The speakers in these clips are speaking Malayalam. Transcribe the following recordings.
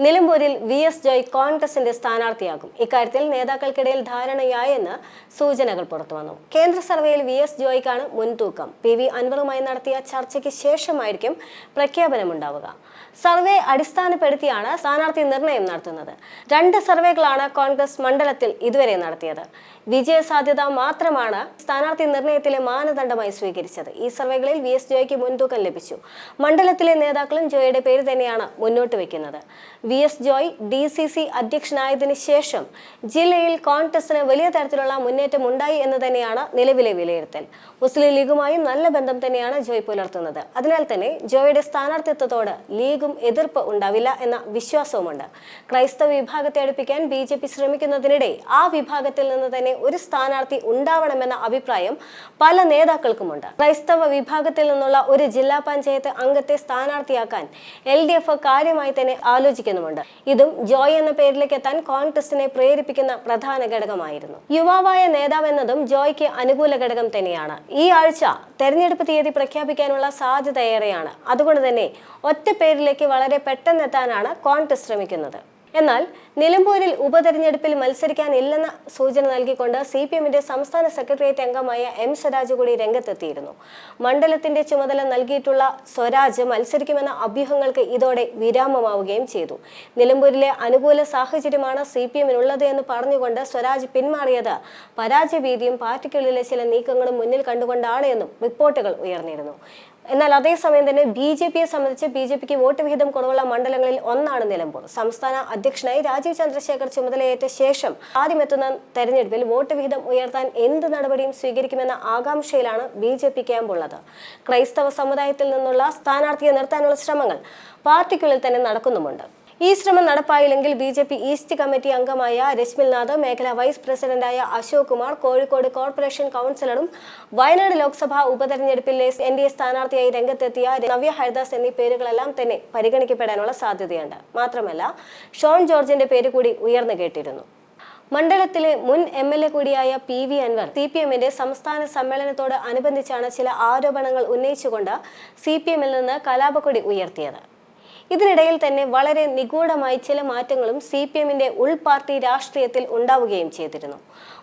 നിലമ്പൂരിൽ വി.എസ്. ജോയ് കോൺഗ്രസിന്റെ സ്ഥാനാർത്ഥിയാകും. ഇക്കാര്യത്തിൽ നേതാക്കൾക്കിടയിൽ ധാരണയായെന്ന് സൂചനകൾ പുറത്തുവന്നു. കേന്ദ്ര സർവേയിൽ വി.എസ്. ജോയ്ക്കാണ് മുൻതൂക്കം. പി.വി. അൻവറുമായി നടത്തിയ ചർച്ചയ്ക്ക് ശേഷമായിരിക്കും പ്രഖ്യാപനമുണ്ടാവുക. സർവേ അടിസ്ഥാനപ്പെടുത്തിയാണ് സ്ഥാനാർത്ഥി നിർണയം നടത്തുന്നത്. 2 സർവേകളാണ് കോൺഗ്രസ് മണ്ഡലത്തിൽ ഇതുവരെ നടത്തിയത്. വിജയസാധ്യത മാത്രമാണ് സ്ഥാനാർത്ഥി നിർണയത്തിലെ മാനദണ്ഡമായി സ്വീകരിച്ചത്. ഈ സർവേകളിൽ വി.എസ്. ജോയ്ക്ക് മുൻതൂക്കം ലഭിച്ചു. മണ്ഡലത്തിലെ നേതാക്കളും ജോയുടെ പേര് തന്നെയാണ് മുന്നോട്ട് വയ്ക്കുന്നത്. വി.എസ്. ജോയ് DCC അധ്യക്ഷനായതിനു ശേഷം ജില്ലയിൽ കോൺഗ്രസിന് വലിയ തരത്തിലുള്ള മുന്നേറ്റം ഉണ്ടായി എന്ന് തന്നെയാണ് നിലവിലെ വിലയിരുത്തൽ. മുസ്ലിം ലീഗുമായും നല്ല ബന്ധം തന്നെയാണ് ജോയ് പുലർത്തുന്നത്. അതിനാൽ തന്നെ ജോയുടെ സ്ഥാനാർത്ഥിത്വത്തോട് ലീഗും എതിർപ്പ് ഉണ്ടാവില്ല എന്ന വിശ്വാസവുമുണ്ട്. ക്രൈസ്തവ വിഭാഗത്തെ അടുപ്പിക്കാൻ BJP ശ്രമിക്കുന്നതിനിടെ ആ വിഭാഗത്തിൽ നിന്ന് തന്നെ ഒരു സ്ഥാനാർത്ഥി ഉണ്ടാവണമെന്ന അഭിപ്രായം പല നേതാക്കൾക്കുമുണ്ട്. ക്രൈസ്തവ വിഭാഗത്തിൽ നിന്നുള്ള ഒരു ജില്ലാ പഞ്ചായത്ത് അംഗത്തെ സ്ഥാനാർത്ഥിയാക്കാൻ LDF കാര്യമായി തന്നെ ആലോചിക്കുന്നുമുണ്ട്. ഇതും ജോയ് എന്ന പേരിലേക്ക് എത്താൻ കോൺഗ്രസിനെ പ്രേരിപ്പിക്കുന്ന പ്രധാന ഘടകമായിരുന്നു. യുവാവായ നേതാവെന്നതും ജോയ്ക്ക് അനുകൂല ഘടകം തന്നെയാണ്. ഈ ആഴ്ച തെരഞ്ഞെടുപ്പ് തീയതി പ്രഖ്യാപിക്കാനുള്ള സാധ്യത ഏറെയാണ്. അതുകൊണ്ട് തന്നെ ഒറ്റ പേരിലേക്ക് വളരെ പെട്ടെന്നെത്താനാണ് കോൺഗ്രസ് ശ്രമിക്കുന്നത്. എന്നാൽ നിലമ്പൂരിൽ ഉപതെരഞ്ഞെടുപ്പിൽ മത്സരിക്കാനില്ലെന്ന സൂചന നൽകിക്കൊണ്ട് CPMന്റെ സംസ്ഥാന സെക്രട്ടേറിയറ്റ് അംഗമായ M. സ്വരാജ് കൂടി രംഗത്തെത്തിയിരുന്നു. മണ്ഡലത്തിന്റെ ചുമതല നൽകിയിട്ടുള്ള സ്വരാജ് മത്സരിക്കുമെന്ന അഭ്യൂഹങ്ങൾക്ക് ഇതോടെ വിരാമമാവുകയും ചെയ്തു. നിലമ്പൂരിലെ അനുകൂല സാഹചര്യമാണ് CPMനുള്ളത് എന്ന് പറഞ്ഞുകൊണ്ട് സ്വരാജ് പിന്മാറിയത് പരാജയഭീതിയും പാർട്ടിക്കുള്ളിലെ ചില നീക്കങ്ങളും മുന്നിൽ കണ്ടുകൊണ്ടാണ് എന്നും റിപ്പോർട്ടുകൾ ഉയർന്നിരുന്നു. എന്നാൽ അതേസമയം തന്നെ BJPയെ സംബന്ധിച്ച് BJPക്ക് വോട്ട് വിഹിതം കുറവുള്ള മണ്ഡലങ്ങളിൽ ഒന്നാണ് നിലമ്പൂർ. സംസ്ഥാന അധ്യക്ഷനായി രാജീവ് ചന്ദ്രശേഖർ ചുമതലയേറ്റ ശേഷം ആദ്യമെത്തുന്ന തെരഞ്ഞെടുപ്പിൽ വോട്ട് വിഹിതം ഉയർത്താൻ എന്ത് നടപടിയും സ്വീകരിക്കുമെന്ന ആകാംക്ഷയിലാണ് BJP ക്യാമ്പുള്ളത്. ക്രൈസ്തവ സമുദായത്തിൽ നിന്നുള്ള സ്ഥാനാർത്ഥിയെ നിർത്താനുള്ള ശ്രമങ്ങൾ പാർട്ടിക്കുള്ളിൽ തന്നെ നടക്കുന്നുമുണ്ട്. ഈ ശ്രമം നടപ്പായില്ലെങ്കിൽ BJP ഈസ്റ്റ് കമ്മിറ്റി അംഗമായ രശ്മിൽനാഥ്, മേഖലാ വൈസ് പ്രസിഡന്റായ അശോക് കുമാർ, കോഴിക്കോട് കോർപ്പറേഷൻ കൗൺസിലറും വയനാട് ലോക്സഭാ ഉപതെരഞ്ഞെടുപ്പിലെ NDA സ്ഥാനാർത്ഥിയായി രംഗത്തെത്തിയ നവ്യ ഹരിദാസ് എന്നീ പേരുകളെല്ലാം തന്നെ പരിഗണിക്കപ്പെടാനുള്ള സാധ്യതയുണ്ട്. മാത്രമല്ല ഷോൺ ജോർജിന്റെ പേര് കൂടി ഉയർന്നു കേട്ടിരുന്നു. മണ്ഡലത്തിലെ മുൻ MLA കൂടിയായ PV അൻവർ CPMന്റെ സംസ്ഥാന സമ്മേളനത്തോട് അനുബന്ധിച്ചാണ് ചില ആരോപണങ്ങൾ ഉന്നയിച്ചുകൊണ്ട് CPMൽ നിന്ന് കലാപക്കൊടി ഉയർത്തിയത്. ഇതിനിടയിൽ തന്നെ വളരെ നിഗൂഢമായി ചില മാറ്റങ്ങളും CPMന്റെ ഉൾപാർട്ടി രാഷ്ട്രീയത്തിൽ ഉണ്ടാവുകയും ചെയ്തിരുന്നു.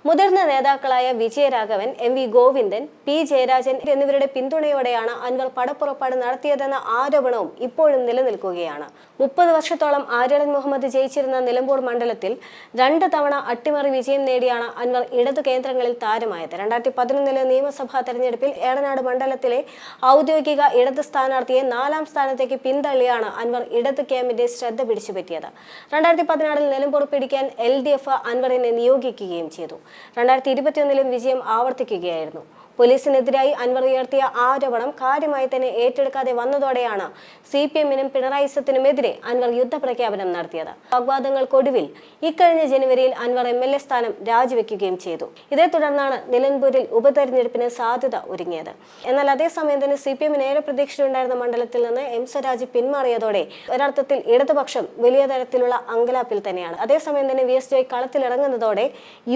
മുതിർന്ന നേതാക്കളായ വിജയരാഘവൻ, MV ഗോവിന്ദൻ, P. ജയരാജൻ എന്നിവരുടെ പിന്തുണയോടെയാണ് അൻവർ പടപ്പുറപ്പാട് നടത്തിയതെന്ന ആരോപണവും ഇപ്പോഴും നിലനിൽക്കുകയാണ്. 30 വർഷത്തോളം ആര്യടൻ മുഹമ്മദ് ജയിച്ചിരുന്ന നിലമ്പൂർ മണ്ഡലത്തിൽ 2 തവണ അട്ടിമറി വിജയം നേടിയാണ് അൻവർ ഇടതു കേന്ദ്രങ്ങളിൽ താരമായത്. 2011 നിയമസഭാ തെരഞ്ഞെടുപ്പിൽ ഏറനാട് മണ്ഡലത്തിലെ ഔദ്യോഗിക ഇടത് സ്ഥാനാർത്ഥിയെ 4ാം സ്ഥാനത്തേക്ക് പിന്തള്ളിയാണ് അൻവർ ഇടത് ക്യാമ്പിന്റെ ശ്രദ്ധ പിടിച്ചുപറ്റിയത്. 2014 നിലമ്പൂർ പിടിക്കാൻ LDF അൻവറിനെ നിയോഗിക്കുകയും ചെയ്തു. 2021 വിജയം ആവർത്തിക്കുകയായിരുന്നു. പോലീസിനെതിരായി അൻവർ ഉയർത്തിയ ആരോപണം കാര്യമായി തന്നെ ഏറ്റെടുക്കാതെ വന്നതോടെയാണ് CPMനും പിണറായിസത്തിനുമെതിരെ അൻവർ യുദ്ധപ്രഖ്യാപനം നടത്തിയത്. വാഗ്വാദങ്ങൾക്കൊടുവിൽ ഇക്കഴിഞ്ഞ ജനുവരിയിൽ അൻവർ MLA സ്ഥാനം രാജിവെക്കുകയും ചെയ്തു. ഇതേ തുടർന്നാണ് നിലമ്പൂരിൽ ഉപതെരഞ്ഞെടുപ്പിന് സാധ്യത ഒരുങ്ങിയത്. എന്നാൽ അതേസമയം തന്നെ CPMന് ഏറെ പ്രതീക്ഷയുണ്ടായിരുന്ന മണ്ഡലത്തിൽ നിന്ന് M. സ്വരാജ് പിന്മാറിയതോടെ ഒരർത്ഥത്തിൽ ഇടതുപക്ഷം വലിയ തരത്തിലുള്ള അങ്കലാപ്പിൽ തന്നെയാണ്. അതേസമയം തന്നെ വി.എസ്. ജോയ് കളത്തിലിറങ്ങുന്നതോടെ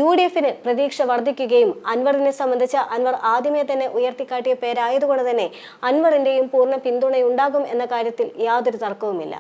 UDFന് പ്രതീക്ഷ വർദ്ധിക്കുകയും അൻവറിനെ സംബന്ധിച്ച് അൻവർ ആദ്യമേ തന്നെ ഉയർത്തിക്കാട്ടിയ പേരായതുകൊണ്ട് തന്നെ അൻവറിന്റെയും പൂർണ്ണ പിന്തുണയുണ്ടാകും എന്ന കാര്യത്തിൽ യാതൊരു തർക്കവുമില്ല.